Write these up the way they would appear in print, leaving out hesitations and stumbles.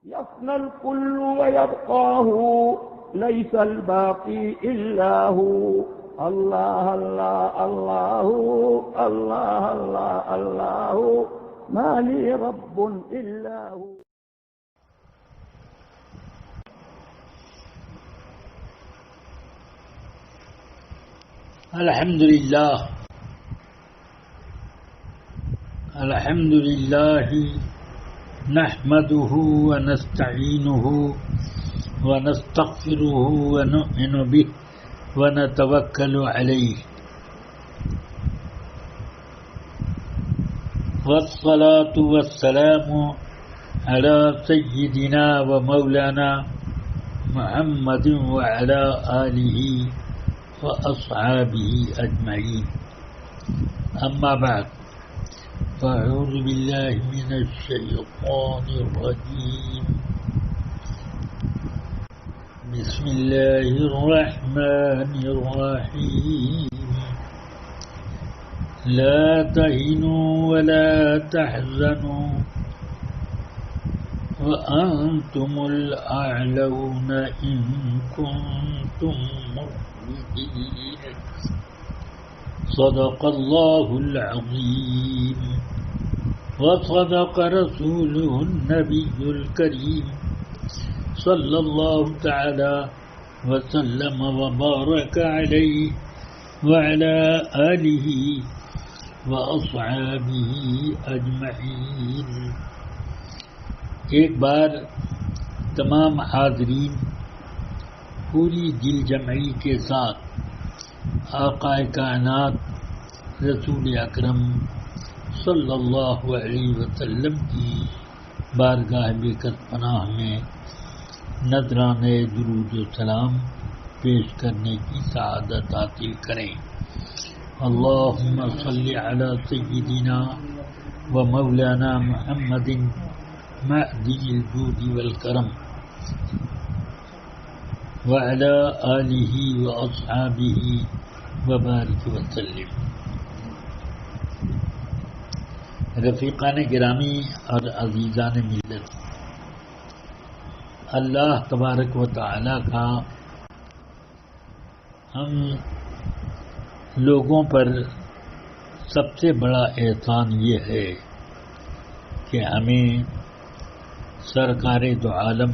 يفنى الكل ويبقى هو ليس الباقي إلا هو. الله الله الله الله الله الله ما لي رب إلا هو. الحمد لله نحمده ونستعينه ونستغفره ونؤمن به ونتوكل عليه، والصلاة والسلام على سيدنا ومولانا محمد وعلى آله وأصحابه أجمعين. أما بعد، فأعوذ بالله من الشيطان الرجيم. بسم الله الرحمن الرحيم. لا تهنوا ولا تحزنوا وأنتم الأعلون إن كنتم مؤمنين. صدق الله العظيم وصدق رسوله النبي الكريم صلى الله تعالى وسلم وبارك عليه وعلى آله وأصحابه أجمعين. ایک بار تمام حاضرین پوری دل جمعی کے ساتھ آقا کائنات رسول اکرم صلی اللہ علیہ وسلم کی بارگاہ بیکت پناہ میں نذرانے درود و سلام پیش کرنے کی سعادت حاصل کریں. اللہم صلی علی سیدنا و مولانا محمد معدن الجود والکرم وعلى آلہ واصحابہ وبارک وسلم. رفیقان گرامی اور عزیزان ملت، اللہ تبارک و تعالی کا ہم لوگوں پر سب سے بڑا احسان یہ ہے کہ ہمیں سرکار دو عالم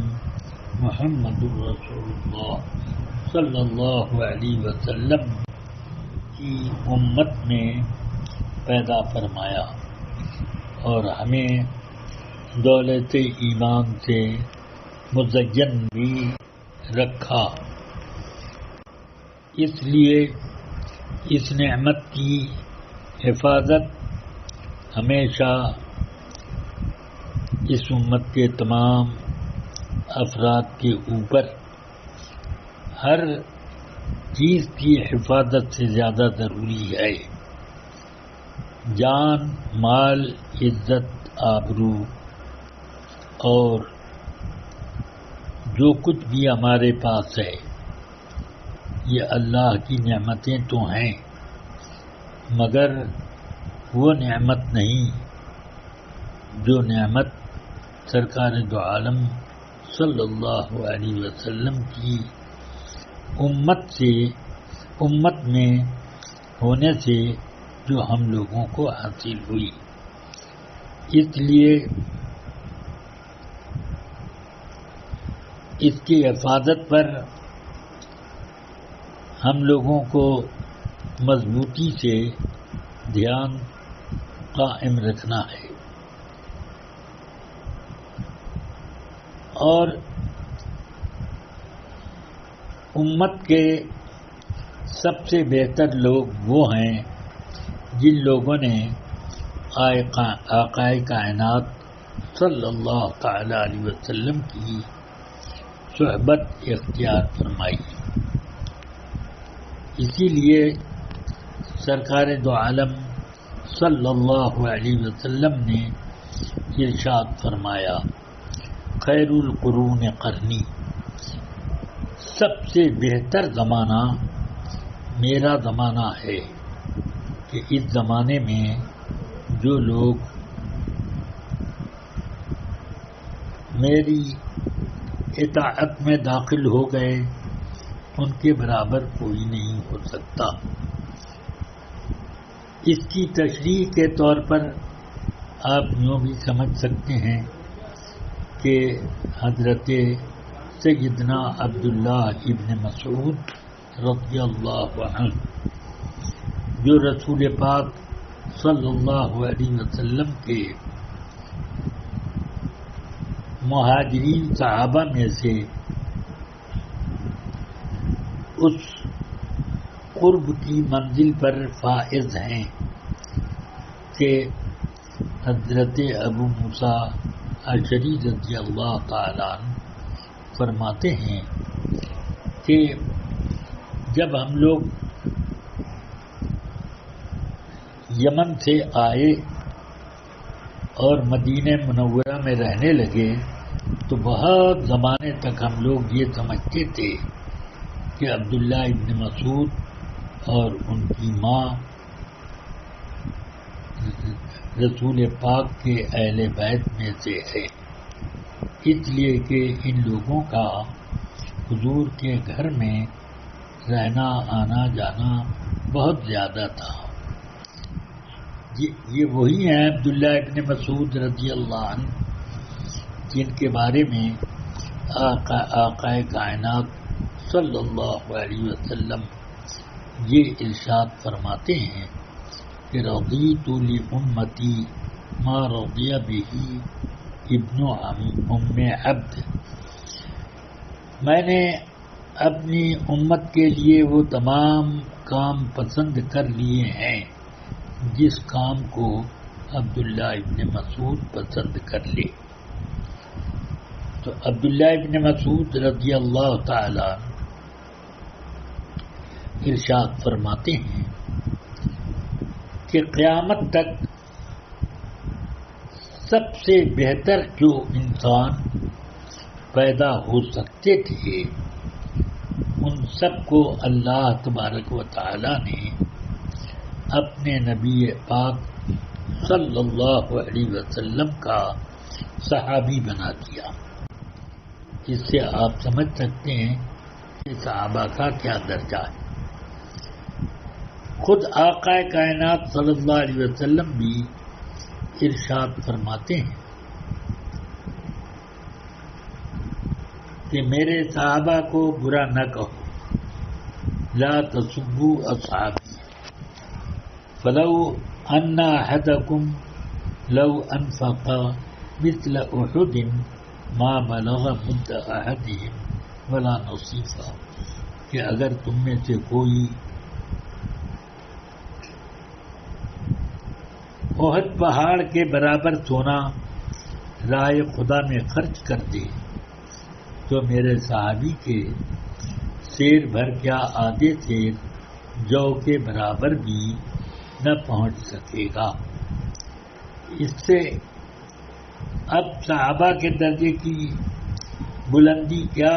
محمد الرسول اللہ صلی اللہ علیہ وسلم کی امت میں پیدا فرمایا اور ہمیں دولت ایمان سے مزین بھی رکھا. اس لیے اس نعمت کی حفاظت ہمیشہ اس امت کے تمام افراد کے اوپر ہر چیز کی حفاظت سے زیادہ ضروری ہے. جان، مال، عزت، آبرو اور جو کچھ بھی ہمارے پاس ہے یہ اللہ کی نعمتیں تو ہیں، مگر وہ نعمت نہیں جو نعمت سرکار دو عالم صلی اللہ علیہ وسلم کی امت میں ہونے سے جو ہم لوگوں کو حاصل ہوئی. اس لیے اس کی حفاظت پر ہم لوگوں کو مضبوطی سے دھیان قائم رکھنا ہے. اور امت کے سب سے بہتر لوگ وہ ہیں جن لوگوں نے آقا کائنات صلی اللہ تعالی علیہ وسلم کی صحبت اختیار فرمائی. اسی لیے سرکار دو عالم صلی اللہ علیہ وسلم نے ارشاد فرمایا، خیر القرون قرنی، سب سے بہتر زمانہ میرا زمانہ ہے کہ اس زمانے میں جو لوگ میری اطاعت میں داخل ہو گئے ان کے برابر کوئی نہیں ہو سکتا۔ اس کی تشریح کے طور پر آپ یوں بھی سمجھ سکتے ہیں کہ حضرت سیدنا عبداللہ ابن مسعود رضی اللہ عنہ جو رسول پاک صلی اللہ علیہ وسلم کے مہاجرین صحابہ میں سے اس قرب کی منزل پر فائز ہیں کہ حضرت ابو موسیٰ اشعری رضی اللہ تعالیٰ عنہ فرماتے ہیں کہ جب ہم لوگ یمن سے آئے اور مدینہ منورہ میں رہنے لگے تو بہت زمانے تک ہم لوگ یہ سمجھتے تھے کہ عبداللہ ابن مسعود اور ان کی ماں رسول پاک کے اہل بیت میں سے ہے، اس لیے کہ ان لوگوں کا حضور کے گھر میں رہنا آنا جانا بہت زیادہ تھا۔ یہ وہی ہیں عبداللہ ابن مسعود رضی اللہ عنہ جن کے بارے میں آقا کائنات صلی اللہ علیہ وسلم یہ ارشاد فرماتے ہیں کہ رضیت لامتی ما رضی بہ ابن ام عبد، میں نے اپنی امت کے لیے وہ تمام کام پسند کر لیے ہیں جس کام کو عبداللہ ابن مسعود پسند کر لے۔ تو عبداللہ ابن مسعود رضی اللہ تعالی ارشاد فرماتے ہیں کہ قیامت تک سب سے بہتر جو انسان پیدا ہو سکتے تھے ان سب کو اللہ تبارک و تعالی نے اپنے نبی پاک صلی اللہ علیہ وسلم کا صحابی بنا دیا۔ اس سے آپ سمجھ سکتے ہیں کہ صحابہ کا کیا درجہ ہے۔ خود آقا کائنات صلی اللہ علیہ وسلم بھی ارشاد فرماتے ہیں کہ میرے صحابہ کو برا نہ کہو، لا تسبوا اصحابی فلو ان احدکم لو انفق مثل احد ما بلغ مد احدهم ولا نصیفا، کہ اگر تم میں سے کوئی احد پہاڑ کے برابر سونا راہ خدا میں خرچ کر دے تو میرے صحابی کے سیر بھر کیا آدھے سیر جو کے برابر بھی نہ پہنچ سکے گا۔ اس سے اب صحابہ کے درجے کی بلندی کیا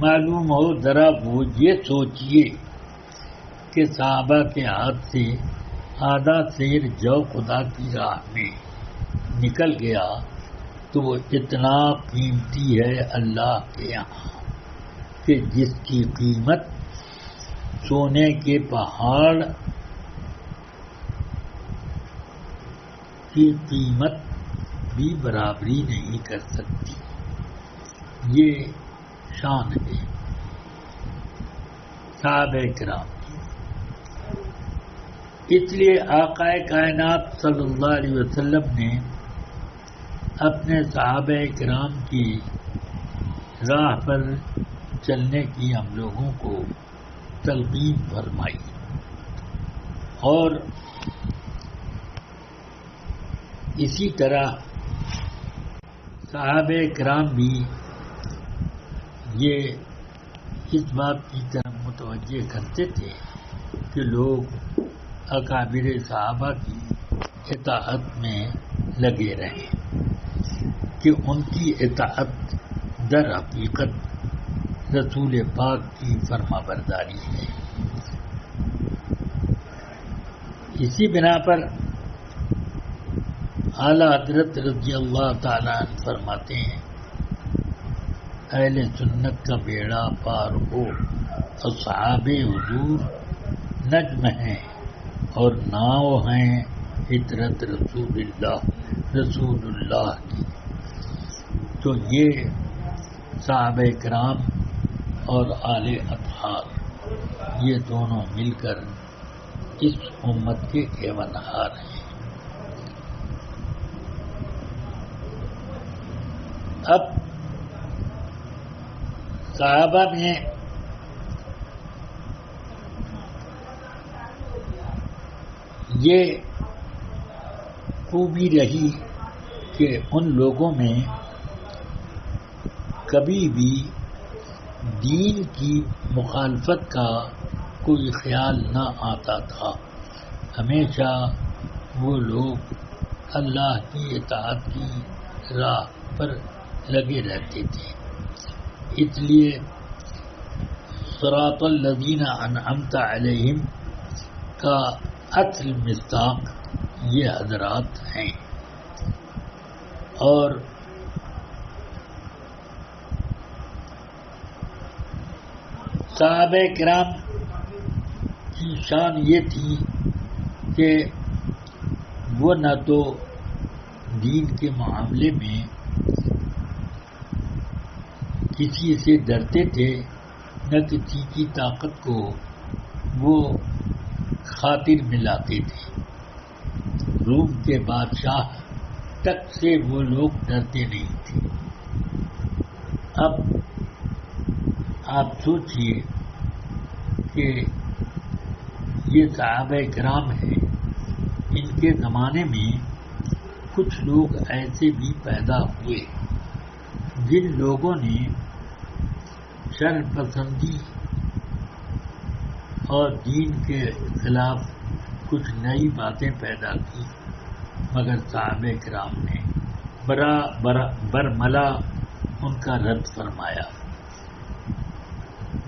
معلوم ہو، ذرا وہ یہ سوچئے کہ صحابہ کے ہاتھ سے آدھا سیر جو خدا کی راہ میں نکل گیا تو وہ اتنا قیمتی ہے اللہ کے یہاں کہ جس کی قیمت سونے کے پہاڑ کی قیمت بھی برابری نہیں کر سکتی۔ یہ شان ہے صحابہ کرام کی۔ اس لیے آقا کائنات صلی اللہ علیہ وسلم نے اپنے صحابہ کرام کی راہ پر چلنے کی ہم لوگوں کو تلقین فرمائی، اور اسی طرح صحابہ کرام بھی یہ اس بات کی طرف متوجہ کرتے تھے کہ لوگ اکابر صحابہ کی اطاعت میں لگے رہیں، کہ ان کی اطاعت در حقیقت رسول پاک کی فرما برداری ہے۔ اسی بنا پر اعلیٰ حضرت رضی اللہ تعالیٰ عنہ فرماتے ہیں اہل سنت کا بیڑا پار ہو، اصحاب حضور نجم ہیں اور ناؤ ہیں فطرت رسول اللہ کی۔ تو یہ صحابہ کرام اور آل اطہار یہ دونوں مل کر اس امت کے ایوانہار ہیں۔ اب صحابہ میں یہ خوبی رہی کہ ان لوگوں میں کبھی بھی دین کی مخالفت کا کوئی خیال نہ آتا تھا، ہمیشہ وہ لوگ اللہ کی اطاعت کی راہ پر لگے رہتے تھے۔ اس لیے صراط الذین انعمت علیہم کا اصل مصداق یہ حضرات ہیں۔ اور صحابہ کرام کی شان یہ تھی کہ وہ نہ تو دین کے معاملے میں کسی سے ڈرتے تھے، نہ کسی کی طاقت کو وہ خاطر میں لاتے تھے۔ روم کے بادشاہ تک سے وہ لوگ ڈرتے نہیں تھے۔ اب آپ سوچئے کہ یہ صحابہ کرام ہیں، ان کے زمانے میں کچھ لوگ ایسے بھی پیدا ہوئے جن لوگوں نے شر پسندی اور دین کے خلاف کچھ نئی باتیں پیدا کی، مگر صحابہ کرام نے برملا ان کا رد فرمایا۔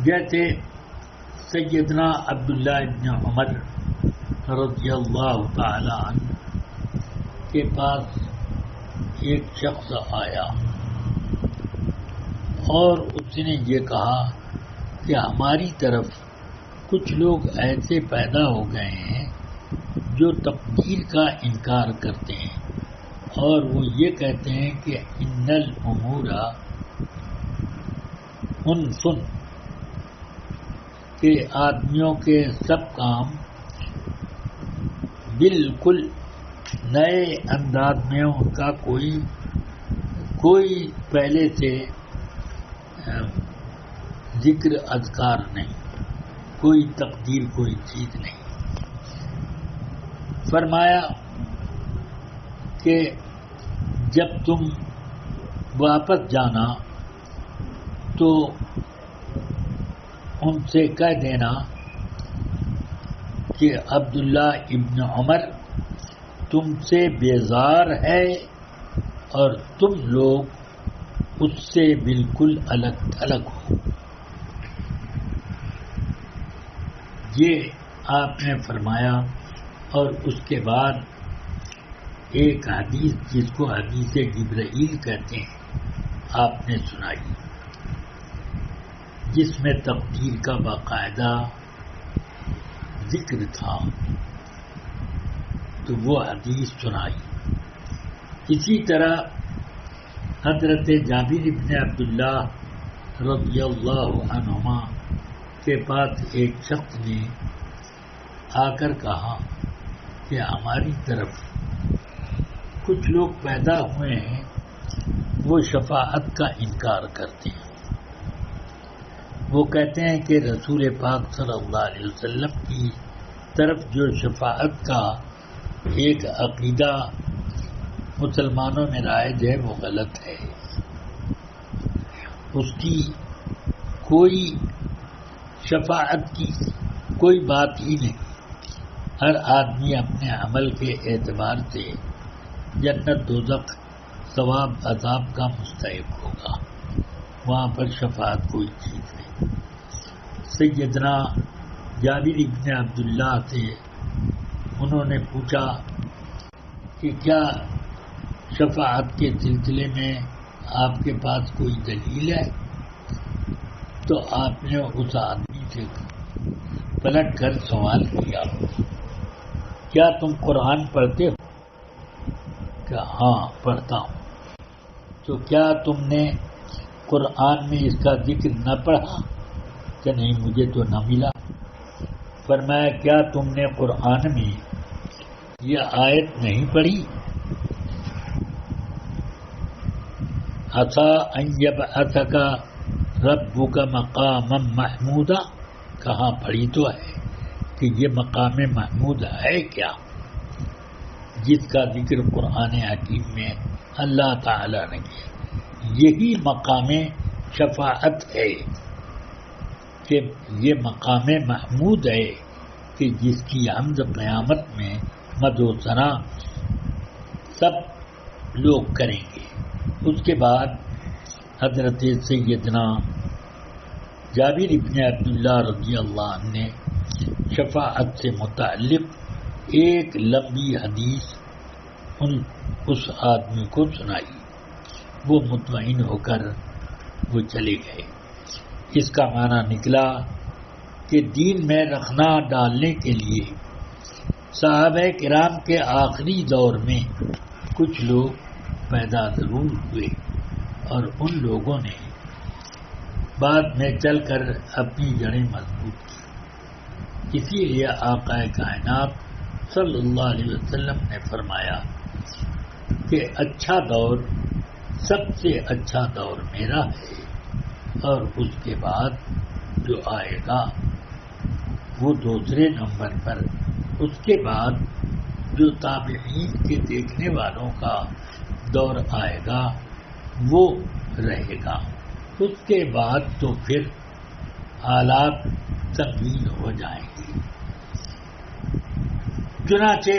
جیسے سیدنا عبداللہ ابن عمر رضی اللہ تعالی عنہ کے پاس ایک شخص آیا اور اس نے یہ کہا کہ ہماری طرف کچھ لوگ ایسے پیدا ہو گئے ہیں جو تقدیر کا انکار کرتے ہیں، اور وہ یہ کہتے ہیں کہ ان الامور انف، کہ آدمیوں کے سب کام بالکل نئے انداز میں، ان کا کوئی پہلے سے ذکر اذکار نہیں، کوئی تقدیر، کوئی چیز نہیں۔ فرمایا کہ جب تم واپس جانا تو ان سے کہہ دینا کہ عبداللہ ابن عمر تم سے بیزار ہے اور تم لوگ اس سے بالکل الگ تھلگ ہو۔ یہ آپ نے فرمایا، اور اس کے بعد ایک حدیث جس کو حدیث جبرائیل کہتے ہیں آپ نے سنائی، جس میں تقدیر کا باقاعدہ ذکر تھا، تو وہ حدیث سنائی۔ اسی طرح حضرت جابر بن عبداللہ رضی اللہ عنہما کے پاس ایک شخص نے آ کر کہا کہ ہماری طرف کچھ لوگ پیدا ہوئے ہیں، وہ شفاعت کا انکار کرتے ہیں۔ وہ کہتے ہیں کہ رسول پاک صلی اللہ علیہ وسلم کی طرف جو شفاعت کا ایک عقیدہ مسلمانوں میں رائج ہے وہ غلط ہے، اس کی کوئی شفاعت کی کوئی بات ہی نہیں۔ ہر آدمی اپنے عمل کے اعتبار سے جنت دوزخ ثواب عذاب کا مستحق ہوگا، وہاں پر شفاعت کوئی چیز نہیں۔ سیدنا جابر بن عبداللہ سے انہوں نے پوچھا کہ کیا شفاعت کے سلسلے میں آپ کے پاس کوئی دلیل ہے؟ تو آپ نے اس آدمی سے پلٹ کر سوال کیا، کیا تم قرآن پڑھتے ہو؟ کہ ہاں پڑھتا ہوں۔ تو کیا تم نے قرآن میں اس کا ذکر نہ پڑھا؟ کہ نہیں مجھے تو نہ ملا۔ فرمایا کیا تم نے قرآن میں یہ آیت نہیں پڑھی؟ عسیٰ ان یبعثک ربک مقاما محمودا؟ کہاں پڑھی تو ہے کہ یہ مقام محمود ہے کیا جس کا ذکر قرآن حکیم میں اللہ تعالی نے کیا؟ یہی مقام شفاعت ہے کہ یہ مقام محمود ہے کہ جس کی حمد قیامت میں مدح و ثنا سب لوگ کریں گے۔ اس کے بعد حضرت سیدنا جابر بن عبداللہ رضی اللہ عنہ نے شفاعت سے متعلق ایک لمبی حدیث اس آدمی کو سنائی۔ وہ مطمئن ہو کر وہ چلے گئے۔ اس کا معنی نکلا کہ دین میں رخنا ڈالنے کے لیے صحابہ کرام کے آخری دور میں کچھ لوگ پیدا ضرور ہوئے، اور ان لوگوں نے بعد میں چل کر اپنی جڑیں مضبوط کی۔ اسی لیے آقا کائنات صلی اللہ علیہ وسلم نے فرمایا کہ اچھا دور، سب سے اچھا دور میرا ہے، اور اس کے بعد جو آئے گا وہ دوسرے نمبر پر، اس کے بعد جو تابعین کے دیکھنے والوں کا دور آئے گا وہ رہے گا۔ اس کے بعد تو پھر حالات تبدیل ہو جائیں گے۔ چنانچہ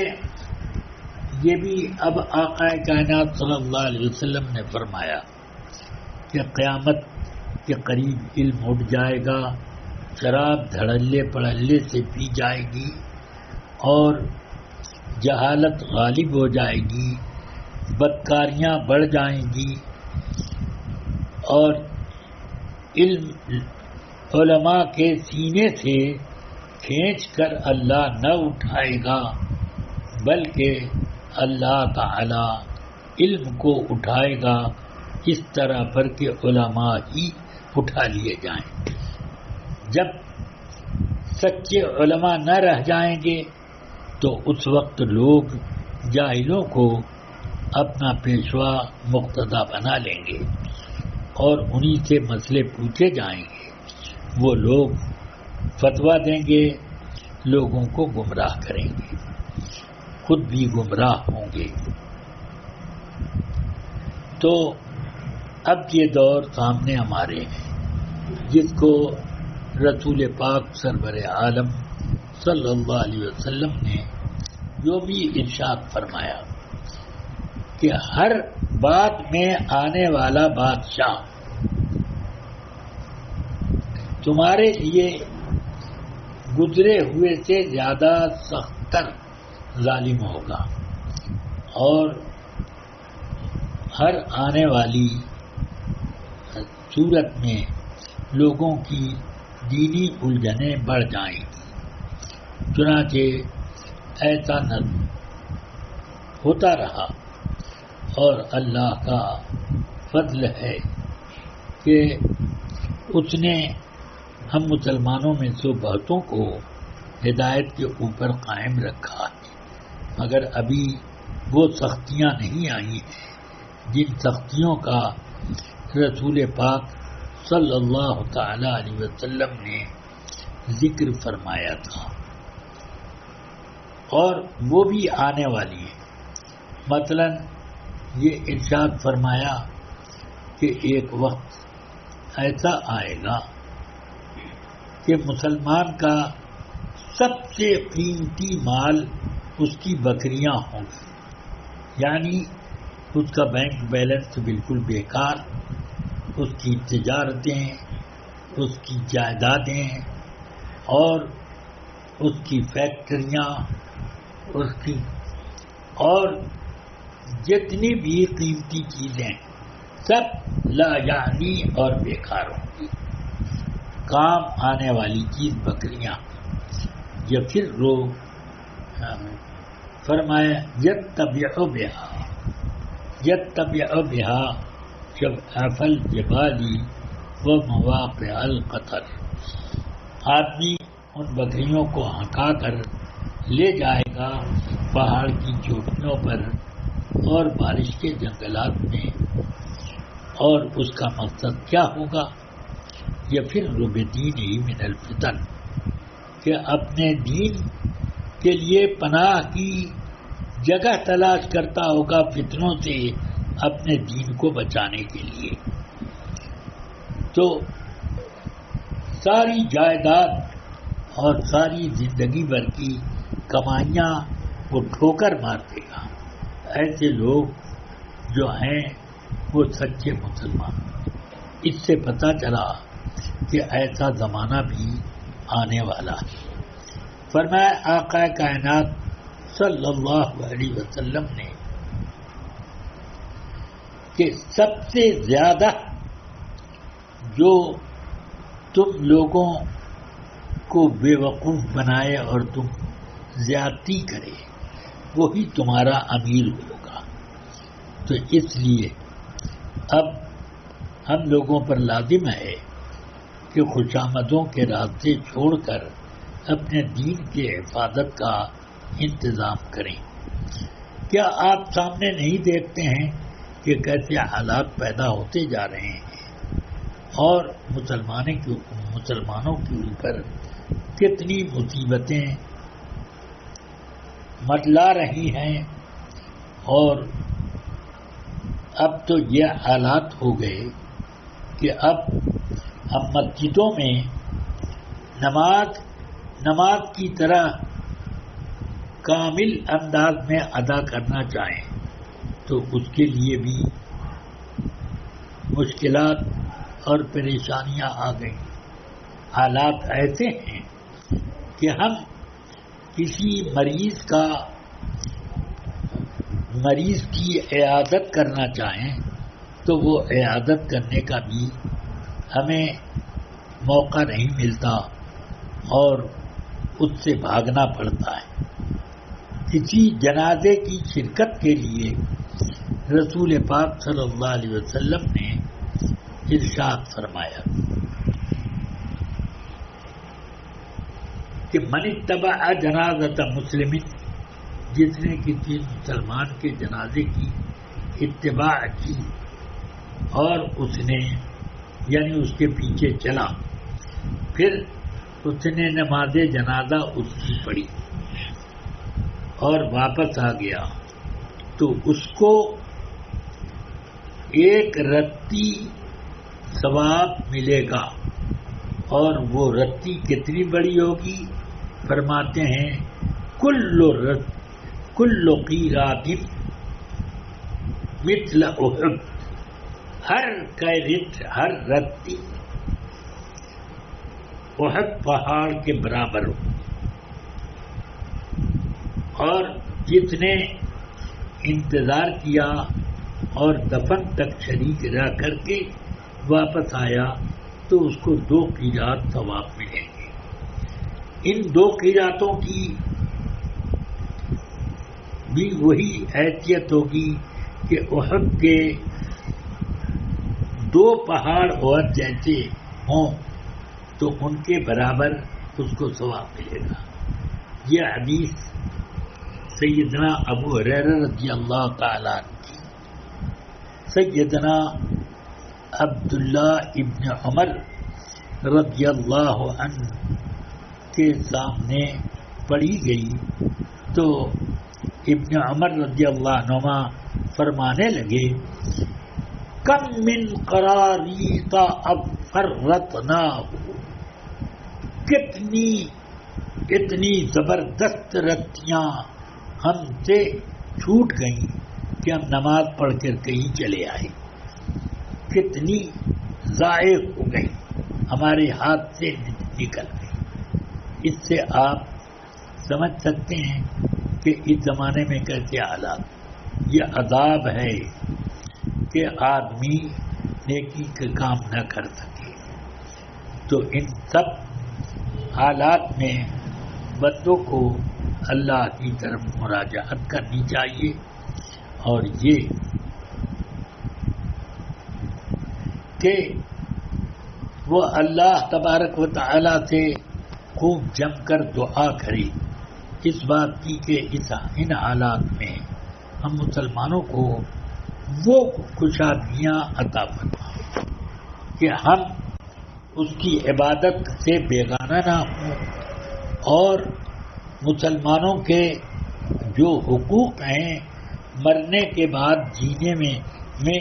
یہ بھی اب آقا کائنات صلی اللہ علیہ وسلم نے فرمایا کہ قیامت کے قریب علم اٹھ جائے گا، شراب دھڑلے پڑھلے سے پی جائے گی، اور جہالت غالب ہو جائے گی، بدکاریاں بڑھ جائیں گی، اور علم علماء کے سینے سے کھینچ کر اللہ نہ اٹھائے گا، بلکہ اللہ تعالی علم کو اٹھائے گا اس طرح پر کہ علماء ہی اٹھا لیے جائیں۔ جب سچے علماء نہ رہ جائیں گے تو اس وقت لوگ جاہلوں کو اپنا پیشوا مقتدی بنا لیں گے، اور انہی سے مسئلے پوچھے جائیں گے۔ وہ لوگ فتویٰ دیں گے، لوگوں کو گمراہ کریں گے، خود بھی گمراہ ہوں گے۔ تو اب یہ دور سامنے ہمارے ہیں جس کو رسول پاک سرور عالم صلی اللہ علیہ وسلم نے جو بھی ارشاد فرمایا کہ ہر بات میں آنے والا بادشاہ تمہارے لیے گزرے ہوئے سے زیادہ سخت تر ظالم ہوگا، اور ہر آنے والی صورت میں لوگوں کی دینی الجھنیں بڑھ جائیں گی۔ چنانچہ ایسا نہ ہوتا رہا، اور اللہ کا فضل ہے کہ اس نے ہم مسلمانوں میں سے بہتوں کو ہدایت کے اوپر قائم رکھا ہے، مگر ابھی وہ سختیاں نہیں آئی ہیں جن سختیوں کا رسول پاک صلی اللہ تعالی علیہ وسلم نے ذکر فرمایا تھا، اور وہ بھی آنے والی ہے۔ مثلا یہ ارشاد فرمایا کہ ایک وقت ایسا آئے گا کہ مسلمان کا سب سے قیمتی مال اس کی بکریاں ہوں گی، یعنی اس کا بینک بیلنس بالکل بیکار، اس کی تجارتیں، اس کی جائیدادیں، اور اس کی فیکٹریاں، اور جتنی بھی قیمتی چیزیں سب لا یعنی اور بیکار ہوں گی. کام آنے والی چیز بکریاں. یا پھر رو فرمایا یتبع بہا شبعف الجبال و مواقع القطر. آدمی ان بکریوں کو ہنکا کر لے جائے گا پہاڑ کی چوٹیوں پر اور بارش کے جنگلات میں. اور اس کا مقصد کیا ہوگا؟ یا پھر ربدین ہی من الفتن، کہ اپنے دین کے لیے پناہ کی جگہ تلاش کرتا ہوگا فتنوں سے اپنے دین کو بچانے کے لیے. تو ساری جائیداد اور ساری زندگی بھر کی کمائیاں وہ ٹھوکر مار دے گا. ایسے لوگ جو ہیں وہ سچے مسلمان. اس سے پتہ چلا کہ ایسا زمانہ بھی آنے والا ہے. فرمایا آقا کائنات صلی اللہ علیہ وسلم نے کہ سب سے زیادہ جو تم لوگوں کو بے وقوف بنائے اور تم زیادتی کرے وہی تمہارا امیر ہوگا. تو اس لیے اب ہم لوگوں پر لازم ہے کہ خوشامدوں کے راستے چھوڑ کر اپنے دین کی حفاظت کا انتظام کریں. کیا آپ سامنے نہیں دیکھتے ہیں کہ کیسے حالات پیدا ہوتے جا رہے ہیں اور مسلمانوں کے اوپر کتنی مصیبتیں مٹلا رہی ہیں. اور اب تو یہ حالات ہو گئے کہ اب ہم مسجدوں میں نماز کی طرح کامل انداز میں ادا کرنا چاہیں تو اس کے لیے بھی مشکلات اور پریشانیاں آ گئیں. حالات ایسے ہیں کہ ہم کسی مریض کی عیادت کرنا چاہیں تو وہ عیادت کرنے کا بھی ہمیں موقع نہیں ملتا اور اس سے بھاگنا پڑتا ہے. کسی جنازے کی شرکت کے لیے رسول پاک صلی اللہ علیہ وسلم نے ارشاد فرمایا کہ من اتبع جنازۃ مسلم، جس نے کسی مسلمان کے جنازے کی اتباع کی اور اس نے یعنی اس کے پیچھے چلا، پھر اس نے نماز جنازہ اس کی پڑھی اور واپس آ گیا، تو اس کو ایک رتی ثواب ملے گا. اور وہ رتی کتنی بڑی ہوگی؟ فرماتے ہیں کل قیرات مثل احد، ہر قیرت، ہر رتی احد پہاڑ کے برابر ہو. اور جس نے انتظار کیا اور دفن تک شریک رہ کر کے واپس آیا تو اس کو 2 قیرات ثواب ملیں گے. ان 2 قیراتوں کی بھی وہی حیثیت ہوگی کہ احد کے 2 پہاڑ احد جیسے ہوں تو ان کے برابر اس کو ثواب ملے گا. یہ حدیث سیدنا ابو ہریرہ رضی اللہ تعالیٰ عنہ کی. سیدنا عبداللہ ابن عمر رضی اللہ عنہ کے سامنے پڑھی گئی تو ابن عمر رضی اللہ عنہما فرمانے لگے کم من قراریط اب فرطناہ، اتنی زبردست رتیاں ہم سے چھوٹ گئیں کہ ہم نماز پڑھ کر کہیں چلے آئے، کتنی ضائع ہو گئی، ہمارے ہاتھ سے نکل گئی. اس سے آپ سمجھ سکتے ہیں کہ اس زمانے میں کیسے حالات. یہ عذاب ہے کہ آدمی نیکی کا کام نہ کر سکے. تو ان سب حالات میں بندوں کو اللہ کی طرف مراجعت کرنی چاہیے اور یہ کہ وہ اللہ تبارک و تعالی سے خوب جم کر دعا کرے اس بات کی کہ ان حالات میں ہم مسلمانوں کو وہ خوشحالیاں عطا فرمائے کہ ہم اس کی عبادت سے بیگانہ نہ ہوں اور مسلمانوں کے جو حقوق ہیں مرنے کے بعد جینے میں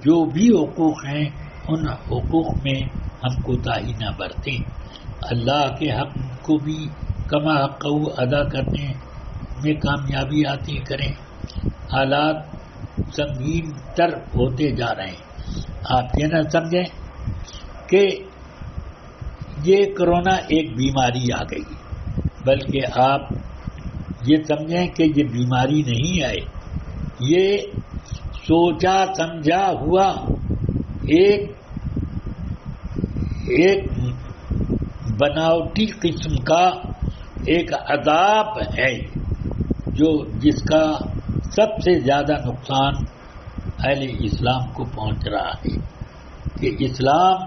جو بھی حقوق ہیں ان حقوق میں ہم کوتاہی نہ برتیں. اللہ کے حق کو بھی کما حق ادا کرنے میں کامیابی حاصل کریں. حالات سنگین تر ہوتے جا رہے ہیں. آپ یہ نہ سمجھیں کہ یہ کرونا ایک بیماری آ گئی، بلکہ آپ یہ سمجھیں کہ یہ بیماری نہیں آئے، یہ سوچا سمجھا ہوا ایک بناوٹی قسم کا ایک عذاب ہے جس کا سب سے زیادہ نقصان اہل اسلام کو پہنچ رہا ہے. کہ اسلام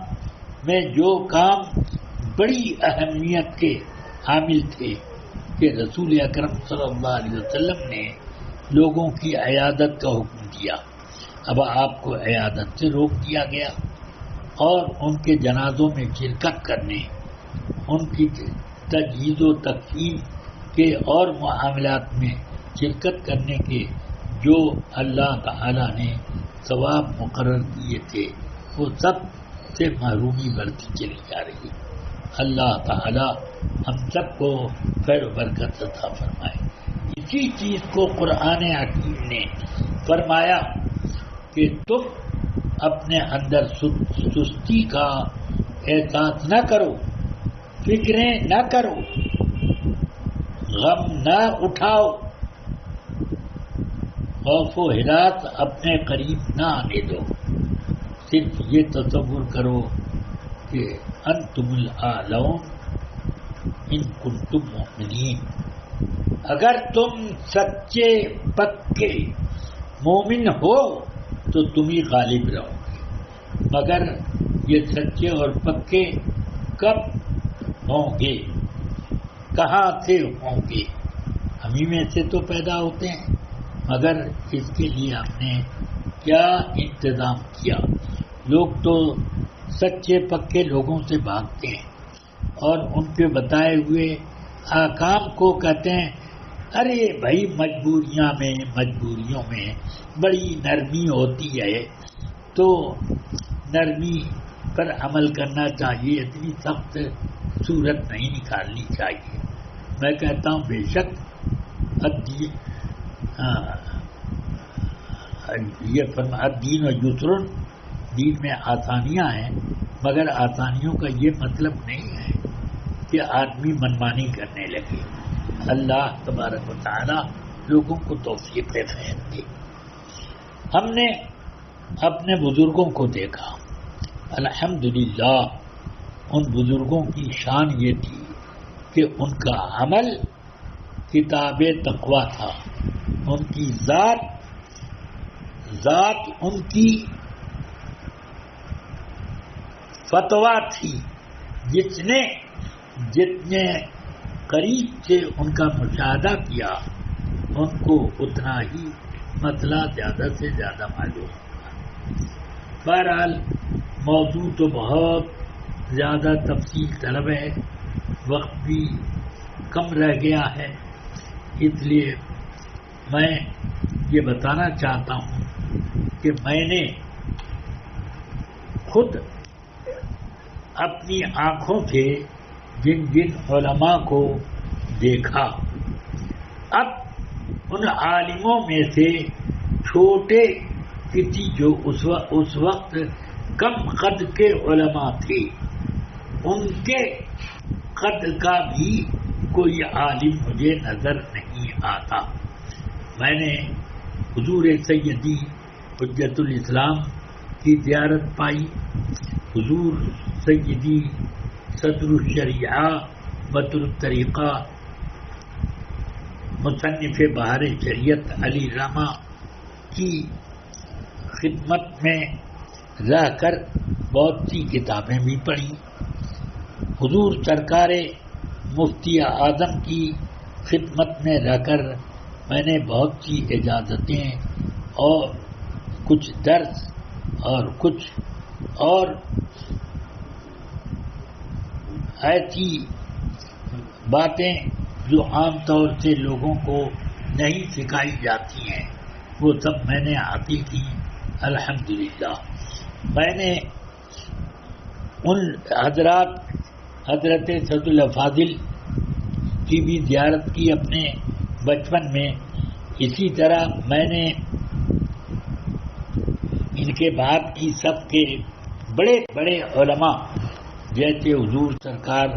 میں جو کام بڑی اہمیت کے حامل تھے کہ رسول اکرم صلی اللہ علیہ وسلم نے لوگوں کی عیادت کا حکم دیا، اب آپ کو عیادت سے روک دیا گیا اور ان کے جنازوں میں شرکت کرنے، ان کی تجہیز و تکفین کے اور معاملات میں شرکت کرنے کے جو اللہ تعالی نے ثواب مقرر کیے تھے وہ سب سے محرومی بڑھتی چلی جا رہی. اللہ تعالی ہم سب کو خیر و برکت عطا فرمائے. اسی چیز کو قرآن حکیم نے فرمایا کہ تم اپنے اندر سستی کا احساس نہ کرو، فکریں نہ کرو، غم نہ اٹھاؤ، خوف و ہراس اپنے قریب نہ آنے دو. صرف یہ تصور کرو کہ انتم الاعلون ان کنتم مؤمنین. اگر تم سچے پکے مومن ہو تو تم ہی غالب رہو گے. مگر یہ سچے اور پکے کب ہوں گے، کہاں سے ہوں گے؟ ہمیں میں سے تو پیدا ہوتے ہیں، مگر اس کے لیے ہم نے کیا انتظام کیا؟ لوگ تو سچے پکے لوگوں سے بھاگتے ہیں اور ان کے بتائے ہوئے احکام کو کہتے ہیں ارے بھائی مجبوریوں میں بڑی نرمی ہوتی ہے تو نرمی پر عمل کرنا چاہیے، اتنی سخت صورت نہیں نکالنی چاہیے. میں کہتا ہوں بے شک الدین و یسر، دین میں آسانیاں ہیں، مگر آسانیوں کا یہ مطلب نہیں ہے کہ آدمی منمانی کرنے لگے. اللہ تبارک و تعالی لوگوں کو توفیق خیر دے. ہم نے اپنے بزرگوں کو دیکھا، الحمدللہ ان بزرگوں کی شان یہ تھی کہ ان کا عمل کتاب تقویٰ تھا، ان کی ذات ان کی فتویٰ تھی. جتنے قریب سے ان کا مشاہدہ کیا ان کو اتنا ہی مسئلہ زیادہ سے زیادہ معلوم ہوا. بہرحال موضوع تو بہت زیادہ تفصیل طلب ہے، وقت بھی کم رہ گیا ہے، اس لیے میں یہ بتانا چاہتا ہوں کہ میں نے خود اپنی آنکھوں سے جن علماء کو دیکھا، اب ان عالموں میں سے چھوٹے کسی جو اس وقت کم قد کے علماء تھے، ان کے قد کا بھی کوئی عالم مجھے نظر نہیں آتا. میں نے حضور سیدی حجت الاسلام کی زیارت پائی، حضور سیدی صدر الشریعہ بطر الطریقہ مصنف بہار شریعت علی رحمہ کی خدمت میں رہ کر بہت سی کتابیں بھی پڑھی، حضور سرکار مفتی اعظم کی خدمت میں رہ کر میں نے بہت سی اجازتیں اور کچھ درس اور کچھ اور ایسی باتیں جو عام طور سے لوگوں کو نہیں سکھائی جاتی ہیں وہ سب میں نے حاصل کی الحمدللہ۔ میں نے ان حضرت سعد الافاضل کی بھی زیارت کی اپنے بچپن میں، اسی طرح میں نے ان کے بعد کی سب کے بڑے بڑے علماء جیسے حضور سرکار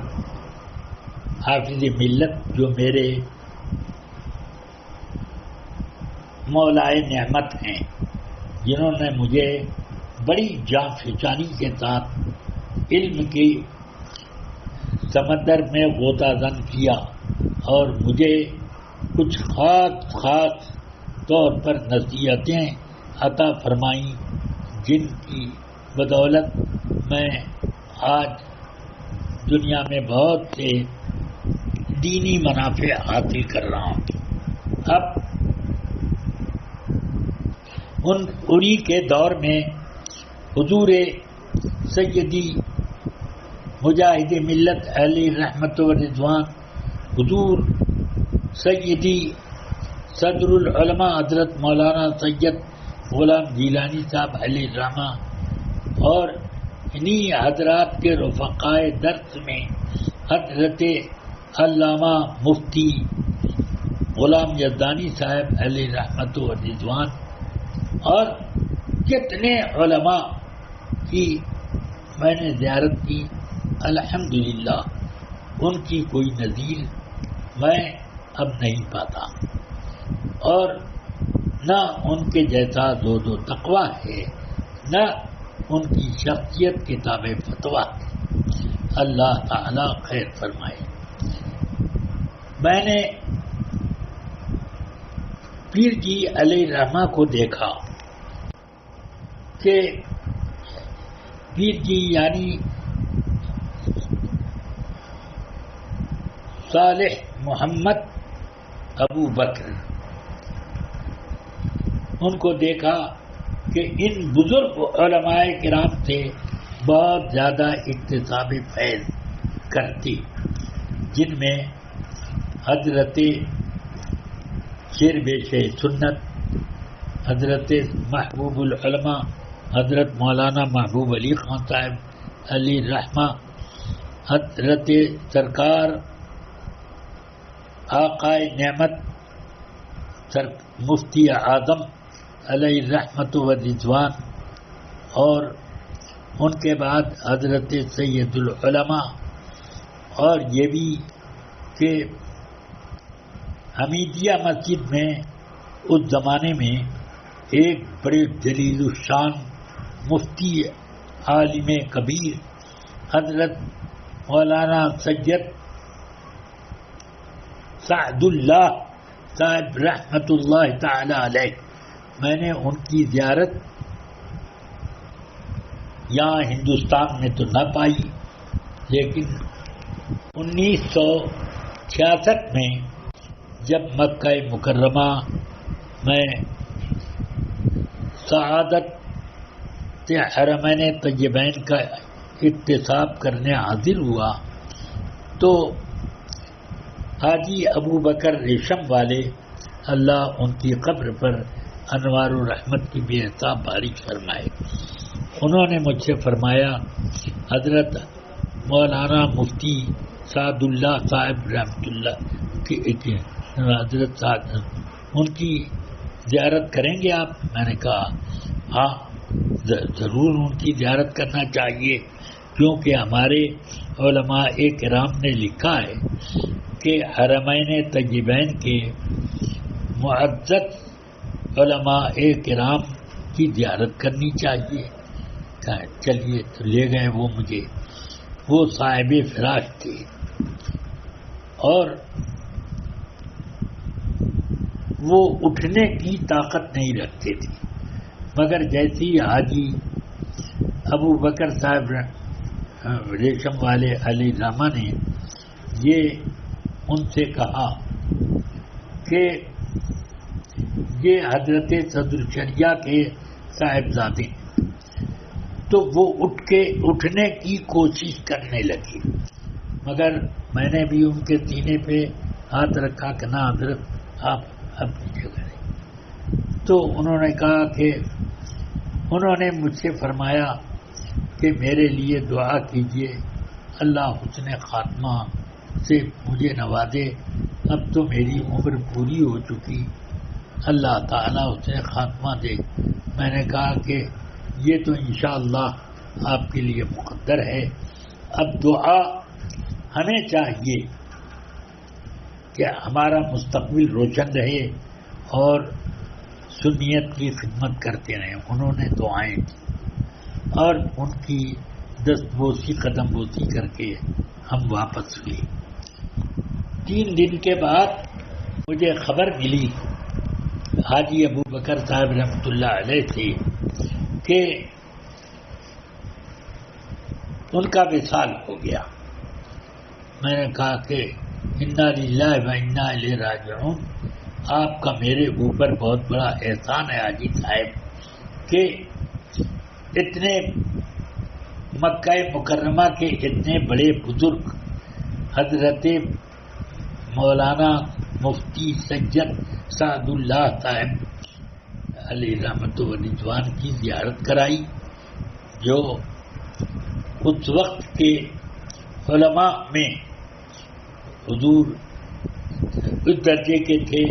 حافظ ملت جو میرے مولائے نعمت ہیں، جنہوں نے مجھے بڑی جاں فشانی کے ساتھ علم کی سمندر میں غوطہ زن کیا اور مجھے کچھ خاص طور پر نصیحتیں عطا فرمائیں، جن کی بدولت میں آج دنیا میں بہت سے دینی منافع حاصل کر رہا ہوں۔ اب انہی کے دور میں حضور سیدی مجاہد ملت علی رحمت و رضوان، حضور سیدی صدر العلماء حضرت مولانا سید غلام جیلانی صاحب علیہ الرحمہ اور انہی حضرات کے رفقائے درس میں حضرت علامہ مفتی غلام یزدانی صاحب علیہ رحمت و رضوان اور کتنے علماء کی میں نے زیارت کی الحمدللہ۔ ان کی کوئی نظیر میں اب نہیں پاتا اور نہ ان کے جیسا زہد و تقویٰ ہے، نہ ان کی شخصیت کتاب فتویٰ ہے۔ اللہ تعالی خیر فرمائے۔ میں نے پیر جی علیہ الرحمہ کو دیکھا کہ پیر جی یعنی صالح محمد ابو بکر، ان کو دیکھا کہ ان بزرگ علماء کرام سے بہت زیادہ اکتساب فیض کرتی، جن میں حضرت شیر بیش سنت حضرت محبوب العلماء حضرت مولانا محبوب علی خان صاحب علی رحمہ، حضرت سرکار آقائے نعمت مفتی اعظم علیہ رحمت و رضوان اور ان کے بعد حضرت سید العلماء، اور یہ بھی کہ حمیدیہ مسجد میں اس زمانے میں ایک بڑے جلیل الشان مفتی عالم کبیر حضرت مولانا سید سعد اللہ صاحب رحمت اللہ تعالی علیہ، میں نے ان کی زیارت یہاں ہندوستان میں تو نہ پائی، لیکن 1966 میں جب مکہ مکرمہ میں سعادت حرمین طیبین کا اکتساب کرنے حاضر ہوا تو حاجی ابو بکر ریشم والے اللہ ان کی قبر پر انوار و رحمت کی بے حساب بارش فرمائے، انہوں نے مجھ سے فرمایا حضرت مولانا مفتی سعد اللہ صاحب رحمت اللہ کی حضرت سعد ان کی زیارت کریں گے آپ؟ میں نے کہا ہاں ضرور ان کی زیارت کرنا چاہیے، کیونکہ ہمارے علماء کرام نے لکھا ہے کہ حرمین طیبین کے معزز علماء کرام کی زیارت کرنی چاہیے. کہا چلیے. تو لے گئے وہ مجھے. وہ صاحب فراش تھے اور وہ اٹھنے کی طاقت نہیں رکھتے تھے، مگر جیسی حاجی ابو بکر صاحب ریشم والے علی راما نے یہ ان سے کہا کہ یہ حضرت صدر شریعہ کے صاحبزادے، تو وہ اٹھنے کی کوشش کرنے لگی، مگر میں نے بھی ان کے سینے پہ ہاتھ رکھا کہ نہ حضرت آپ اپنی جگہ رہیں. تو انہوں نے کہا کہ انہوں نے مجھ سے فرمایا کہ میرے لیے دعا کیجیے، اللہ حسن خاتمہ سے مجھے نوازے. اب تو میری عمر پوری ہو چکی، اللہ تعالیٰ حسن خاتمہ دے. میں نے کہا کہ یہ تو انشاءاللہ آپ کے لیے مقدر ہے. اب دعا ہمیں چاہیے کہ ہمارا مستقبل روشن رہے اور سنیت کی خدمت کرتے رہیں. انہوں نے دعائیں کی اور ان کی دست بوسی قدم بوسی کر کے ہم واپس ہوئے. 3 دن کے بعد مجھے خبر ملی حاجی ابو بکر صاحب رحمۃ اللہ علیہ سے کہ ان کا وصال ہو گیا. میں نے کہا کہ انا للہ و انا الیہ راجعون. آپ کا میرے اوپر بہت بڑا احسان ہے حاجی صاحب کہ اتنے مکہ مکرمہ کے اتنے بڑے بزرگ حضرت مولانا مفتی سید سعد اللہ صاحب علیہ رحمت و رضوان کی زیارت کرائی، جو اس وقت کے علماء میں حضور اس درجے کے تھے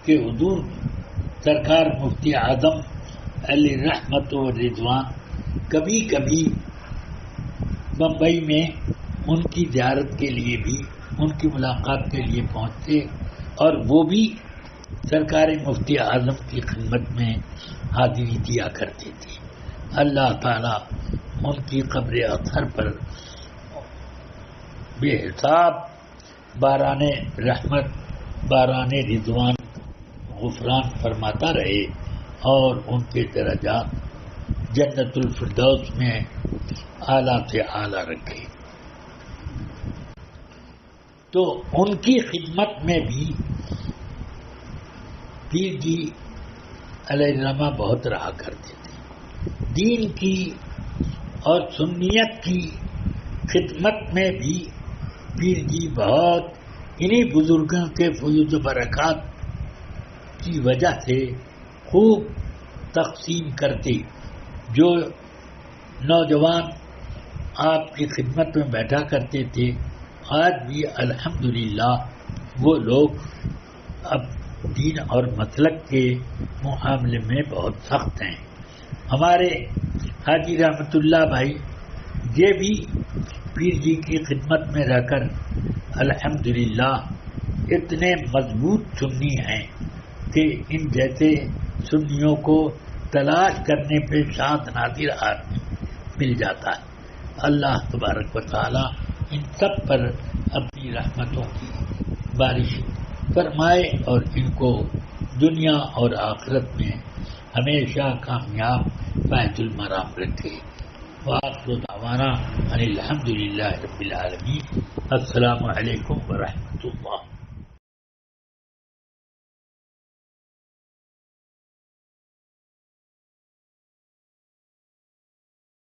کہ حضور سرکار مفتی اعظم علیہ رحمت و رضوان کبھی کبھی بمبئی میں ان کی زیارت کے لیے بھی، ان کی ملاقات کے لیے پہنچتے اور وہ بھی سرکار مفتی اعظم کی خدمت میں حاضری دیا کرتے تھے. اللہ تعالیٰ ان کی قبر اطہر پر بے حساب باران رحمت، باران رضوان غفران فرماتا رہے اور ان کے درجات جنت الفردوس میں اعلیٰ سے اعلیٰ رکھے. تو ان کی خدمت میں بھی پیر جی علیہ الرحمہ بہت رہا کرتے تھے. دین کی اور سنیت کی خدمت میں بھی پیر جی بہت انہی بزرگوں کے فیوض و برکات کی وجہ سے خوب تقسیم کرتے. جو نوجوان آپ کی خدمت میں بیٹھا کرتے تھے آج بھی الحمدللہ وہ لوگ اب دین اور مسلک کے معاملے میں بہت سخت ہیں. ہمارے حاجی رحمت اللہ بھائی یہ بھی پیر جی کی خدمت میں رہ کر الحمدللہ اتنے مضبوط سنی ہیں کہ ان جیسے سنیوں کو تلاش کرنے پہ شاد نادر آدمی مل جاتا ہے. اللہ تبارک و تعالی ان سب پر اپنی رحمتوں کی بارش فرمائے اور ان کو دنیا اور آخرت میں ہمیشہ کامیاب فائز المرام رکھے. وآخر دعوانا ان الحمدللہ رب العالمین. السلام علیکم ورحمۃ اللہ.